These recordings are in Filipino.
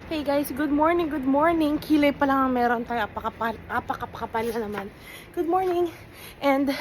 Hey guys, good morning, good morning. Kilay pa lang ang meron tayo, apakapal na naman. Good morning, and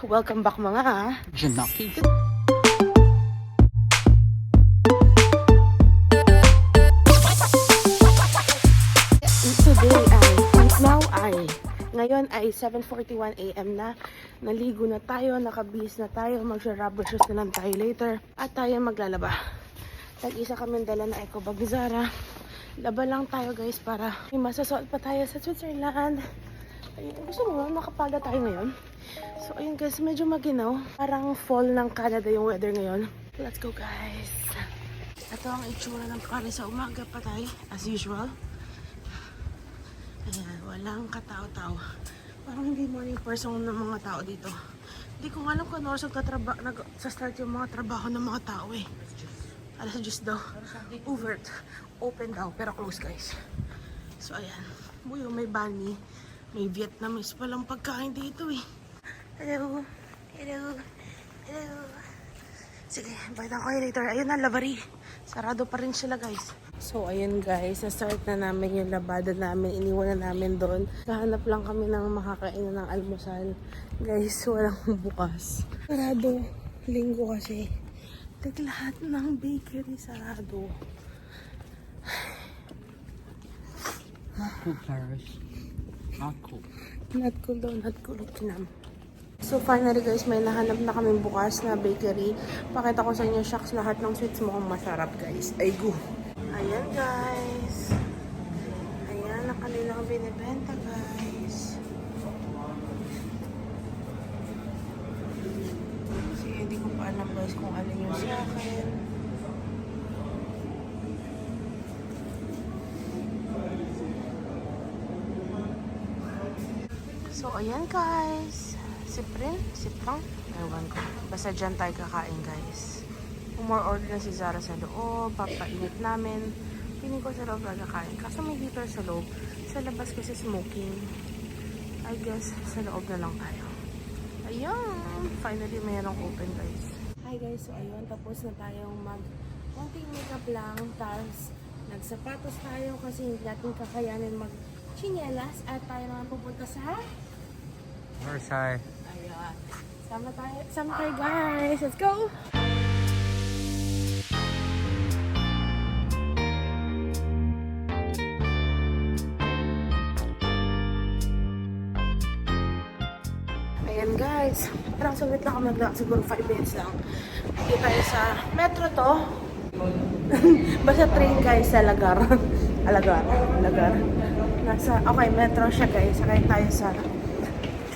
welcome back mga Janaki. Ngayon ay 7:41 AM na. Naligo na tayo, nakabihis na tayo, magsha-rubber shoes na lang tayo later. At tayo maglalaba. Tag-isa kami dala na eco bag ni Zara. Laba lang tayo guys para may masasuot pa tayo sa Switzerland. Ayun, gusto mo ba makapaga tayo ngayon? So ayun guys, medyo maginaw. Parang fall ng Canada yung weather ngayon. Let's go guys. Ito ang itsura ng Paris sa umaga pa tayo, as usual. Ayan, walang katao-tao. Parang hindi morning person ng mga tao dito. Hindi ko alam kung ano sa start yung mga trabaho ng mga tao eh. Alas just daw. Overt. Open daw, pero close guys. So ayan. Buyo, may bani. May Vietnamese palang pagkain dito eh. Hello. Hello. Hello. Sige, baitan ko kayo later. Ayun na, lavari. Sarado pa rin sila guys. So, ayun guys, na-start na namin yung labada namin. Iniwan na namin doon. Kahanap lang kami ng makakainan ng almusal. Guys, walang bukas. Sarado. Linggo kasi. Lahat ng bakery sarado. Not cool, Paris. Not cool. Not cool daw, not cool. Kinam. So finally guys, may nahanap na kami bukas na bakery. Pakita ko sa inyo, shucks, lahat ng sweets mukhang masarap guys. Ay go! Ayan guys. Ayan ang kanilang binibenta guys. Kasi hindi ko pa alam guys kung alin yung sa akin. So ayan guys. Siprang. Ewan ko. Basta dyan tayo kakain guys. More order na si Zara sa loob, papainit namin. Piling ko sa loob kakain. Kaso may heater sa loob. Sa labas kasi smoking. I guess sa loob na lang tayo. Ayun! Finally mayroong open guys. Hi guys, so ayun. Tapos na tayong konting makeup lang. Tapos nagsapatos tayo kasi hindi natin kakayanin mag-chinelas. At tayo naman pupunta sa Versailles. Ayun. Sama tayo guys. Let's go! Ayan guys, parang saglit lang kami nagdaan, siguro 5 minutes lang. Hindi tayo sa metro to. Basta train guys sa Lagar. Lagar. Okay, metro siya guys. Sakay tayo sa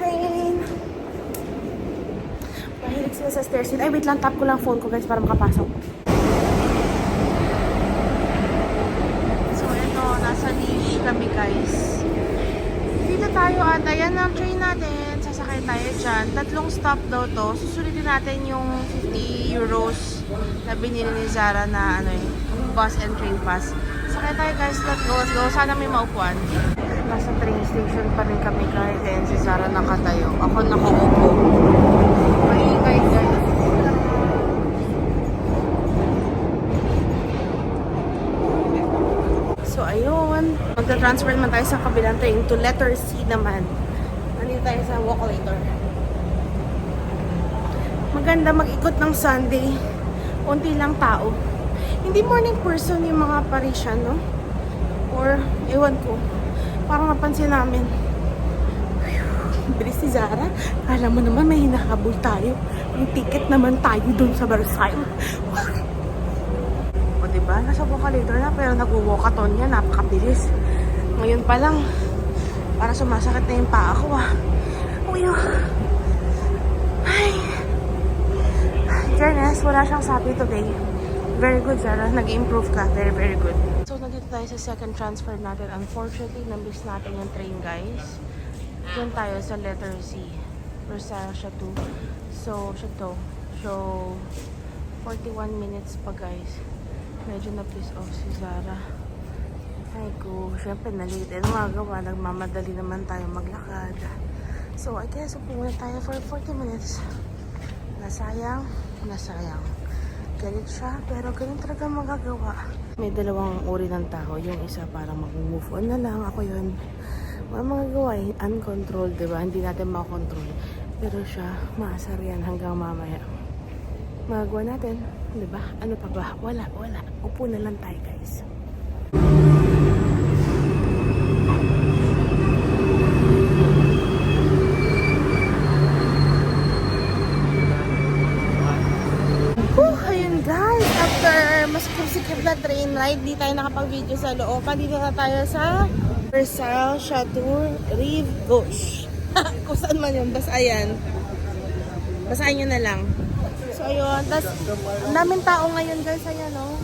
train. Mahilig sila sa stairs. Ay, wait lang, tap ko lang phone ko guys para makapasok. So ito, nasa Lily kami guys. Dito tayo at ayan ang train natin. Sasakay tayo dyan. 3 stop daw to. Susulitin natin yung 50 euros na binili ni Zara na bus and train pass. Sakay tayo guys. Let's go. Sana may maupuan. Nasa train station pa rin kami kahit din si Zara nakatayo. Ako nakaupo. Maingay guys. So ayun. Magta-transfer naman tayo sa kabilang train to letter C naman. Nandito tayo sa Walkalator. Maganda mag-ikot ng Sunday. Unti lang tao. Hindi morning person yung mga Parisian, no? Or, ewan ko. Parang napansin namin. Bilis si Zara. Kala mo naman may hinahabol tayo. May ticket naman tayo dun sa Versailles. O diba? Nasa Walkalator na pero nag-walkathon yan. Napakabilis. Ngayon pa lang. Para sumasakit na yung paa ko Uy, ay. Fairness, wala siyang sabi today. Very good, Zara. Nag-improve ka. Very, very good. So, nandito tayo sa second transfer natin. Unfortunately, namiss natin yung train, guys. Doon tayo sa letter C. Versailles siya to. So, 41 minutes pa, guys. Medyo na-piss off si Zara. Ay ko, syempre nalate. Ano magawa? Nagmamadali naman tayo maglakad. So, I guess, upo muna tayo for 40 minutes. Nasayang. Galit siya, pero ganun talaga magagawa. May dalawang uri ng tao. Yung isa parang mag-move on na lang. Ako yun. Mga gawain, uncontrolled, diba? Hindi natin makontrol. Pero siya, maasar yan hanggang mamaya. Magagawa natin, diba? Ano pa ba? Wala. Upo na lang tayo, guys. Ayun guys, after mas kusikip na train ride, di tayo nakapag-video sa loob. Dito na tayo sa Versailles Chateau Rive Gauche. Kung saan man yun, basta ayan. Basahin nyo na lang. So ayun, tas ang daming tao ngayon guys, ayan o.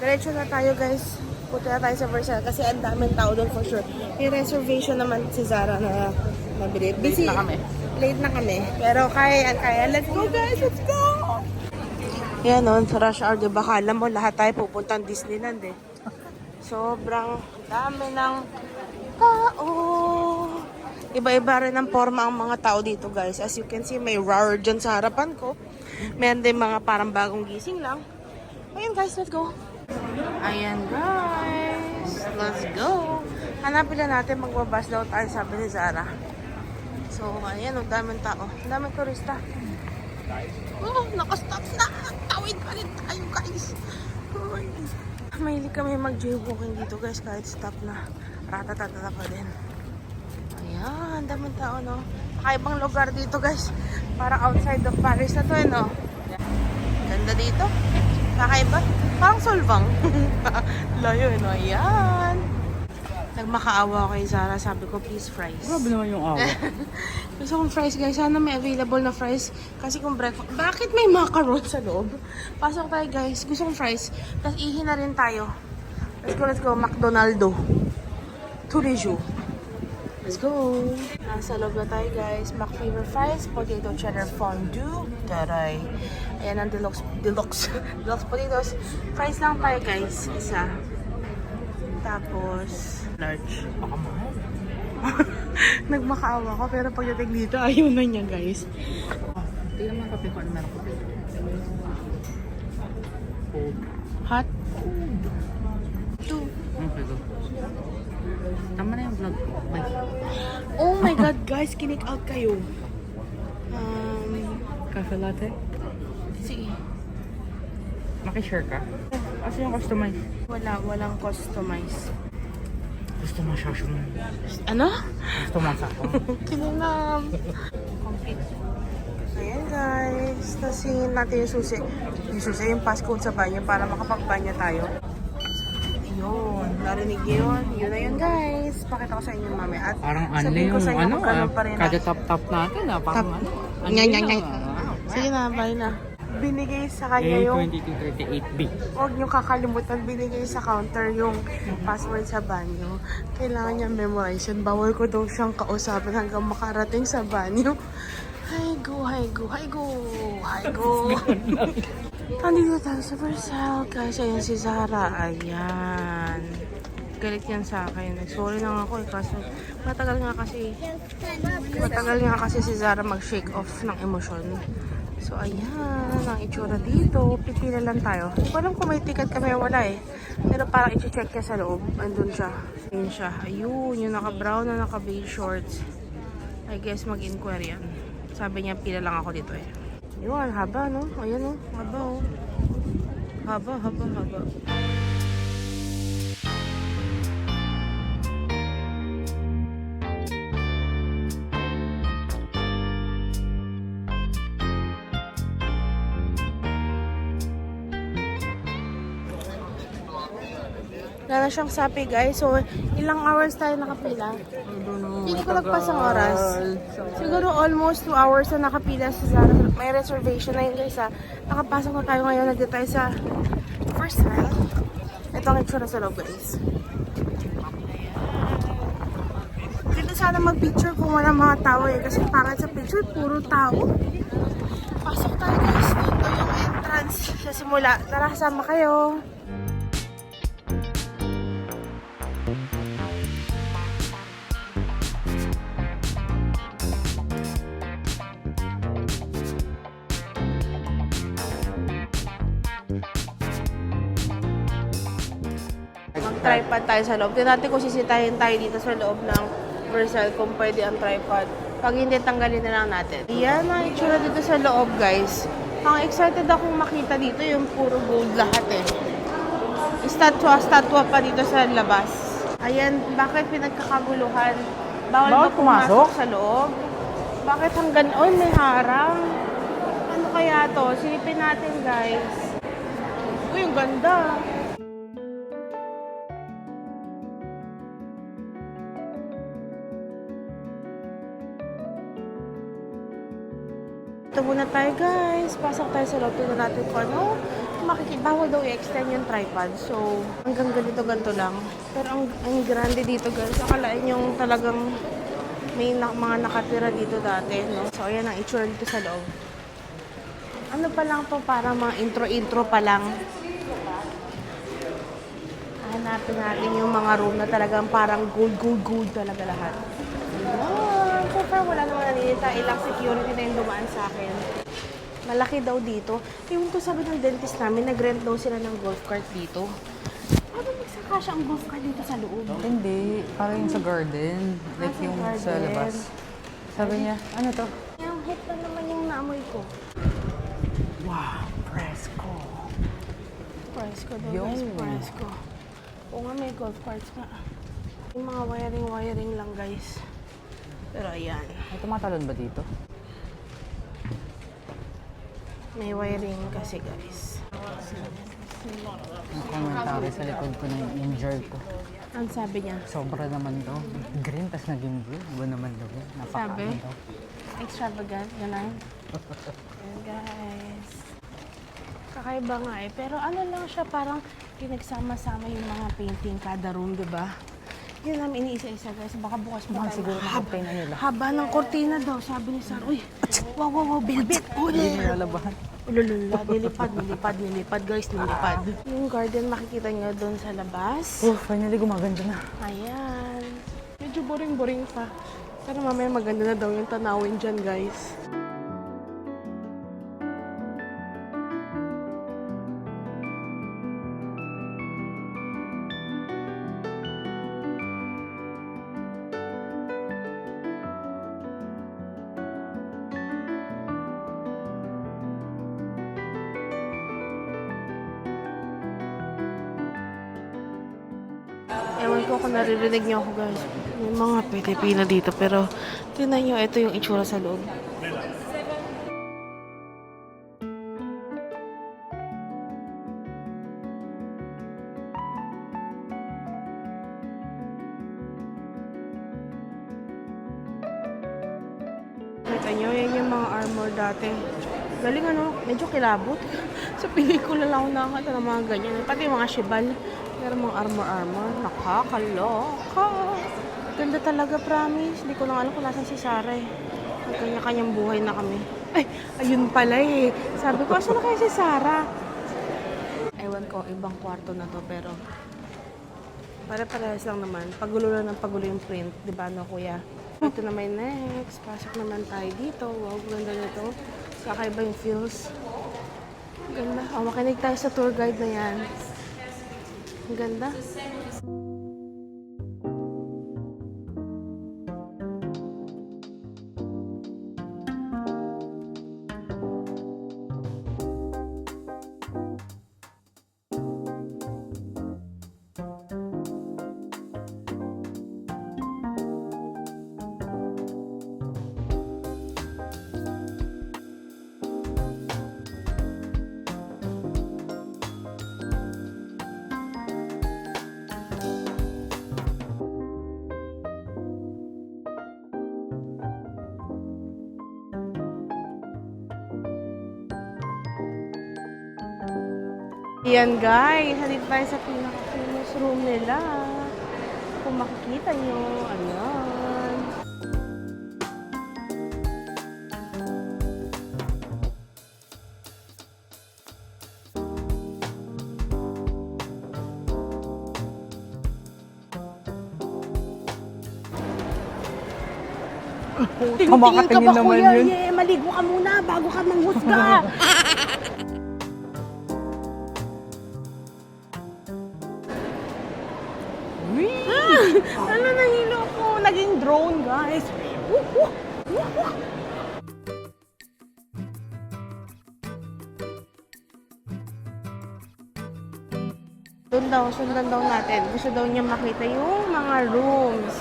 Diretso na tayo guys. Punta na tayo sa Versailles kasi ang daming tao doon for sure. May reservation naman si Zara na nabili. Busy. Late na kami. Pero kaya. Let's go guys, let's go! Yan o, sa rush hour, diba? Kala mo lahat tayo pupuntang Disneyland eh. Sobrang dami ng tao. Iba-iba rin ang forma ang mga tao dito guys. As you can see, may roar dyan sa harapan ko. Meron din mga parang bagong gising lang. Ayun guys, let's go. Ayan guys, let's go. Hanapin na natin, magbabas daw tayo, sabi ni Zara. So, ayan o, daming tao. Daming turista. Oh, nakastop na. Tawid pa rin tayo guys. Mahilig kami mag-jaywalking dito guys kahit stop na. Ratatata pa din. Ayan, daming tao no. Kakaibang lugar dito guys. Parang outside of Paris na to eh no. Ganda dito. Kakaiba. Parang Solvang. Layo eh no. Ayan. Nagmakaawa kay Zara. Sabi ko please fries. Grabe naman yung awa. Gusto kong fries guys. Sana may available na fries. Kasi kung breakfast. Bakit may macaron sa loob? Pasok tayo guys. Gusto kong fries. Tapos ihi na rin tayo. Let's go. McDonaldo. Tourism. Let's go. Nasa loob na tayo guys. McFlavor fries. Potato cheddar fondue. Taray. Ayan ang deluxe potatoes. Fries lang tayo guys. Isa. Tapos large. Baka mahal. Nagmakaawa ko pero pagdating dito ayaw na niya guys. Tingnan mo ang kape ko. Ano meron kape? Cold. Hot. Two. Okay, go. Tama na yung vlog ko. Bye. Oh my god guys, kinik out kayo. Cafe latte? Sige. Makishare ka? Kasi yung customize. Walang customize. Customization. Ano? Customization. Kinunam. Complete. Ayan guys. Tapos hingin natin yung susi. Yung passcode sa banyo para makapagbanyo tayo. Yun. Narinig niyo yun. Yun na yun guys. Pakita ko sa inyo mamaya. At Parang sabihin unli ko yung sa inyo ano, kung ganun pa rin kada top natin parang Top. ano. Nyay. Sige na, bye na. Binigay sa kanya yung... A2238B. Huwag niyo kakalimutan, binigay sa counter yung password sa banyo. Kailangan niya memorize yun. Bawal ko daw siyang kausapin hanggang makarating sa banyo. Hi go. Nandito tayo sa Versailles. Guys, ayan si Zara. Ayan. Galit yan sa akin. Sorry lang ako kasi matagal nga kasi si Zara mag-shake off ng emosyon. So, ayan, ang itsura dito. Pipila lang tayo. Hindi ko alam kung may ticket kami o wala eh. Pero parang i-check niya sa loob. Andun siya. Ayun siya. Ayun, yung naka-brown na naka-beige shorts. I guess mag-inquire yan. Sabi niya, pila lang ako dito eh. Yun, haba no? Ayan oh, haba oh. Haba. Wala na siyang sapi guys. So, ilang hours tayo nakapila? Hindi ko nagpasang oras. Siguro almost 2 hours na nakapila sa Zara. May reservation na yun guys ha. Nakapasok na tayo ngayon. Nandito tayo sa first round. Ito ang itsura sa loob guys. Dito sana mag-picture kung walang mga tao eh. Kasi pangit sa picture, puro tao. Pasok tayo guys. Dito yung entrance sa simula. Tara, kasama kayo. tripod tayo sa loob. Tingnan natin kung sisitahin tayo dito sa loob ng Vercel kung pwede ang tripod. Pag hindi, tanggalin na lang natin. Yan ang itsura dito sa loob, guys. Ang excited akong makita dito yung puro gold lahat eh. Statwa pa dito sa labas. Ayan, bakit pinagkakaguluhan? Bawal ba pumasok sa loob? Bakit hanggang, oy, may harang. Ano kaya to? Silipin natin, guys. Uy, ang ganda. Ito muna tayo, guys. Pasok tayo sa loob. Tignan natin kung ano. Bawal daw i-extend yung tripod. So, hanggang ganito lang. Pero ang grande dito, guys. Akalain yung talagang may mga nakatira dito dati, no? So, ayan ang itsura dito sa loob. Ano pa lang to? Parang mga intro pa lang. Hanapin natin yung mga room na talagang parang gold talaga lahat. Ayan. So far, wala naman naninita. Ilang security na yung dumaan sa akin. Malaki daw dito. Yung ko sabi ng dentist namin, nag-rent daw sila ng golf cart dito. Ano magsaka siya ang golf cart dito sa loob? Hindi, parang yung sa garden. Like sa yung garden. sa labas. Sabi niya, ano to? Yung hit lang naman yung naamoy ko. Wow, fresco. Fresco daw, Yo. guys. Fresco. Oo nga, may golf carts nga. Yung mga wiring lang, guys. Pero ayan. May tumatalon ba dito? May wiring kasi, guys. Ang commentary sa likod ko na yung injured ko. Ang sabi niya? Sobra naman daw. Green, tas naging blue. Iba naman daw. Sabi? Napakaano daw. Extravagant, gano'n. Ayan, guys. Kakaiba nga eh. Pero ano lang siya, parang pinagsama-sama yung mga painting kada room, di ba? Yun namin iniisa-isa, guys. Baka bukas pa tayo. Siguro na cortina nila. Haba ng kortina daw, sabi ni Sarah. Uy, wow, bilbit. Hindi nilalabahan. Ululula, nilipad, guys, nilipad. Yung garden makikita nyo doon sa labas. Oh, finally gumaganda na. Ayan. Medyo boring pa. Pero mamaya maganda na daw yung tanawin dyan, guys. Ewan ko kung naririnig niyo ako, guys. May mga Pilipino dito, pero tingnan niyo, ito yung itsura sa loob. Kita niyo, yan yung mga armor dati. Galing ano, medyo kilabot. Sa pelikula lang ako nakakita ng mga ganyan. Pati yung mga shibal. Pero mga armor. Nakakaloka. Ganda talaga, promise. Hindi ko lang alam kung nasan si Sarah eh. Kanya-kanyang buhay na kami. Ay, ayun pala eh. Sabi ko, asan na kayo si Sarah? Ewan ko, ibang kwarto na to, pero pare-parehas lang naman. Pagulo lang ng pagulo yung print. Di ba, no, kuya? Ito na may next. Pasok naman tayo dito. Wow, ganda nito. Kakaiba yung feels. Ganda. Oh, makinig tayo sa tour guide na yan. Ang ganda. Yan guys, halip tayo sa pinaka-famous room nila. Kung makikita nyo, ayan. Tingin ka ba, kuya? Yeah, maligo ka muna bago ka manghusga. Ano, nahilo ko. Naging drone, guys. Woo, woo, woo, woo. Doon daw, sundan daw natin. Gusto daw niya makita yung mga rooms.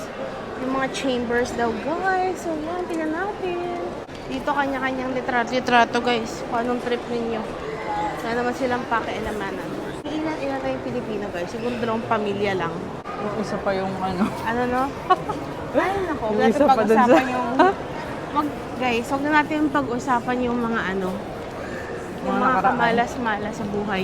Yung mga chambers daw, guys. So, yan, tingnan natin. Dito kanya-kanyang litrato, guys. Kung anong trip ninyo. Wala naman silang pakialamanan. Ilan tayong Pilipino, guys. Siguro dalawang pamilya lang. Yung isa pa yung ano. Ano, no? Ay, nako. Yung Huwag natin isa pa dun pag-usapan sa- yung... Guys, huwag na natin pag-usapan yung mga ano. Yung Mga mga nakaraan. kamalas-malas sa buhay.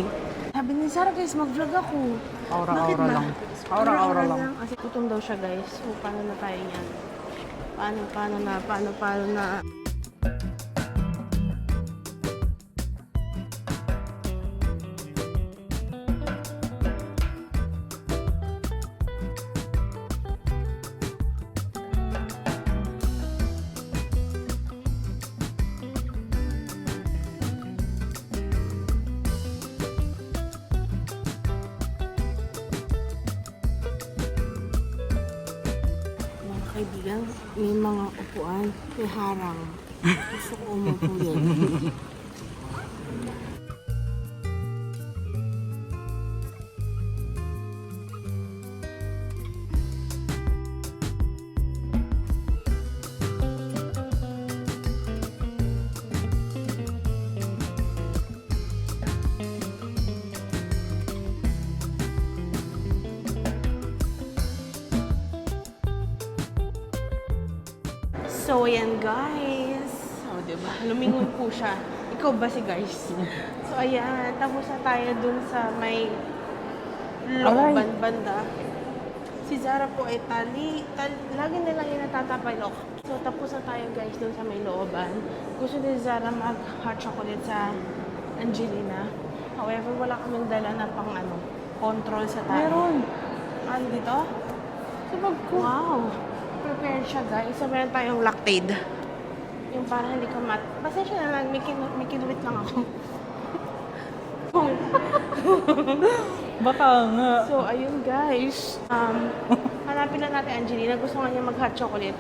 Sabi ni Sarah, guys, mag-vlog ako. Bakit Aura-aura ba? lang. Aura-aura lang. Kasi gutom daw siya, guys. So, paano na tayo niyan? Paano na? Mga kaibigan, may mga upuan, may harang. Gusto ko umupo yan. So, yan guys. O, diba? Lumingon po siya. Ikaw ba si guys? So, ayan. Tapos na tayo dun sa may looban banda. Si Zara po ay lagi na lang yung natatapalok. So, tapos na tayo guys dun sa may looban. Gusto ni Zara mag-hot chocolate sa Angelina. However, wala kaming dala na pang control sa tayo. Meron. Ano dito? Sa bag ko. Wow! Prepared siya guys. So, meron tayong lactate. Yung para hindi ka Pasensya na lang, may kinuwit lang ako. Baka nga. So, ayun guys. Hanapin lang natin Angelina. Gusto nga niya mag-hot chocolate.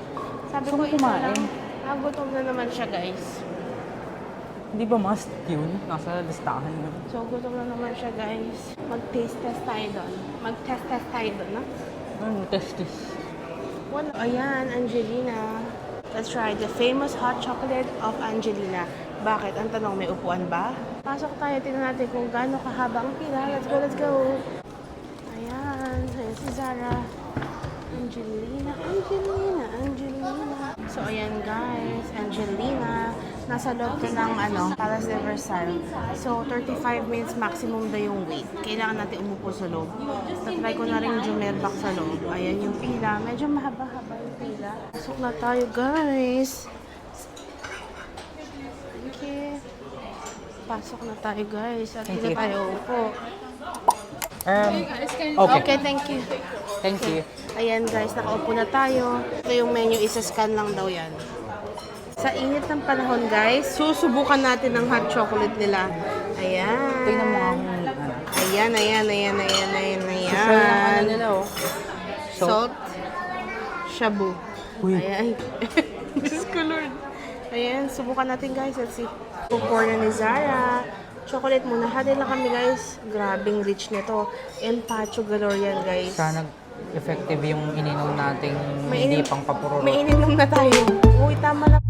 Sabi ko, Gusto mo isa kumain? lang. Gutom na naman siya guys. Hindi ba must yun? Nasa listahan mo. So, gutom na naman siya guys. Mag-taste test tayo doon. Mag-test tayo doon, no? Ano, testis. Wala. Ayan, Angelina. Let's try the famous hot chocolate of Angelina. Bakit? Ang tanong, may upuan ba? Pasok tayo, tingnan natin kung gaano kahaba ang pila. Let's go. Ayan, ayan si Zara. Angelina. So, ayan guys, Angelina. Nasa loob to ng Palace de Versailles. So, 35 minutes maximum daw yung wait. Kailangan natin umupo sa loob. Tatry ko na rin jumerbak sa loob. Ayan yung pila. Medyo mahaba-haba yung pila. Pasok na tayo guys. Thank you. Pasok na tayo guys. At Thank dito you. tayo upo. Okay. Okay, thank you. Thank you. Ayan guys, nakaupo na tayo. Ito yung menu, isa-scan lang daw yan. Sa init ng panahon guys, susubukan natin ang hot chocolate nila. Ayan. Tingnan mo nga kung ano. Ayan. Social ng ano nila, oh. Salt. Shabu. Uy. Ayan. Diyos ko Lord. Ayan, subukan natin guys. Let's see. Pour na ni Zara. Chocolate muna. Hadin lang kami guys. Grabing rich nito. Empacho galore yan guys. Sana effective yung ininom nating hindi pang papurot. May ininom na tayo. Uy, tama lang.